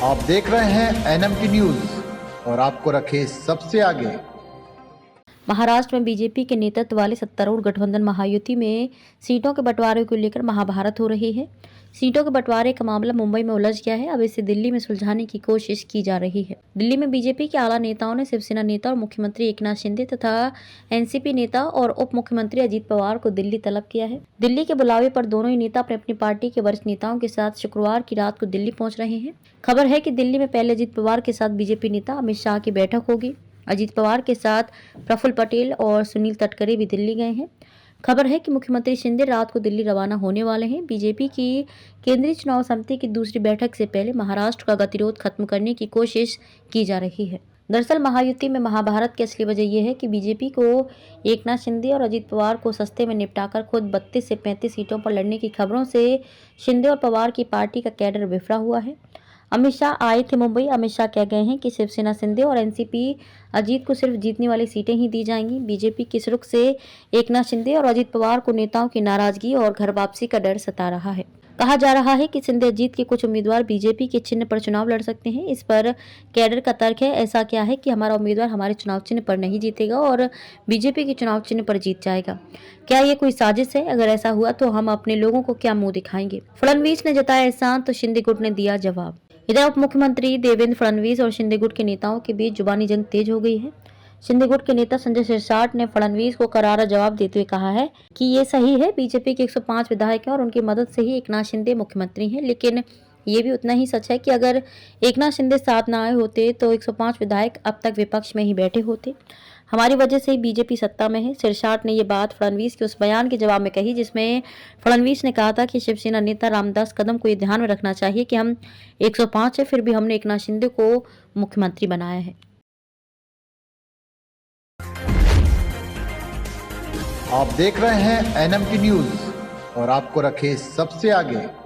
आप देख रहे हैं एनएमटी न्यूज और आपको रखे सबसे आगे। महाराष्ट्र में बीजेपी के नेतृत्व वाले सत्तारूढ़ गठबंधन महायुति में सीटों के बंटवारे को लेकर महाभारत हो रही है। सीटों के बंटवारे का मामला मुंबई में उलझ गया है। अब इसे दिल्ली में सुलझाने की कोशिश की जा रही है। दिल्ली में बीजेपी के आला नेताओं ने शिवसेना नेता और मुख्यमंत्री एकनाथ शिंदे तथा एनसीपी नेता और उप मुख्यमंत्री अजित पवार को दिल्ली तलब किया है। दिल्ली के बुलावे पर दोनों ही नेता अपनी पार्टी के वरिष्ठ नेताओं के साथ शुक्रवार की रात को दिल्ली पहुंच रहे हैं। खबर है कि दिल्ली में पहले अजित पवार के साथ बीजेपी नेता अमित शाह की बैठक होगी। अजित पवार के साथ प्रफुल्ल पटेल और सुनील तटकरे भी दिल्ली गए हैं। खबर है कि मुख्यमंत्री शिंदे रात को दिल्ली रवाना होने वाले हैं। बीजेपी की केंद्रीय चुनाव समिति की दूसरी बैठक से पहले महाराष्ट्र का गतिरोध खत्म करने की कोशिश की जा रही है। दरअसल महायुति में महाभारत की असली वजह यह है कि बीजेपी को एकनाथ शिंदे और अजित पवार को सस्ते में निपटाकर खुद 32 से 35 सीटों पर लड़ने की खबरों से शिंदे और पवार की पार्टी का कैडर बिफरा हुआ है। अमित शाह आए थे मुंबई। अमित शाह कह गए हैं कि शिवसेना शिंदे और एनसीपी अजीत को सिर्फ जीतने वाली सीटें ही दी जाएंगी। बीजेपी के रुख से एकनाथ शिंदे और अजित पवार को नेताओं की नाराजगी और घर वापसी का डर सता रहा है। कहा जा रहा है कि शिंदे अजीत के कुछ उम्मीदवार बीजेपी के चिन्ह पर चुनाव लड़ सकते हैं। इस पर कैडर का तर्क है, ऐसा क्या है कि हमारा उम्मीदवार हमारे चुनाव चिन्ह पर नहीं जीतेगा और बीजेपी के चुनाव चिन्ह पर जीत जाएगा। क्या ये कोई साजिश है? अगर ऐसा हुआ तो हम अपने लोगों को क्या मुंह दिखाएंगे? फडणवीस ने जताया एहसान तो शिंदे गुट ने दिया जवाब। इधर उप मुख्यमंत्री देवेंद्र फडणवीस और शिंदे गुट के नेताओं के बीच जुबानी जंग तेज हो गई है। शिंदे गुट के नेता संजय सिरसाट ने फडणवीस को करारा जवाब देते हुए कहा है कि ये सही है, बीजेपी के 105 विधायक हैं और उनकी मदद से ही एकनाथ शिंदे मुख्यमंत्री हैं, लेकिन ये भी उतना ही सच है कि अगर एकनाथ शिंदे साथ न आए होते तो 105 विधायक अब तक विपक्ष में ही बैठे होते। हमारी वजह से ही बीजेपी सत्ता में है। सिरसाट ने ये बात फडणवीस के उस बयान के जवाब में कही जिसमें फडणवीस ने कहा था कि शिवसेना नेता रामदास कदम को ये ध्यान में रखना चाहिए कि हम 105 है, फिर भी हमने एकनाथ शिंदे को मुख्यमंत्री बनाया है। आप देख रहे हैं एनएमटी न्यूज और आपको रखे सबसे आगे।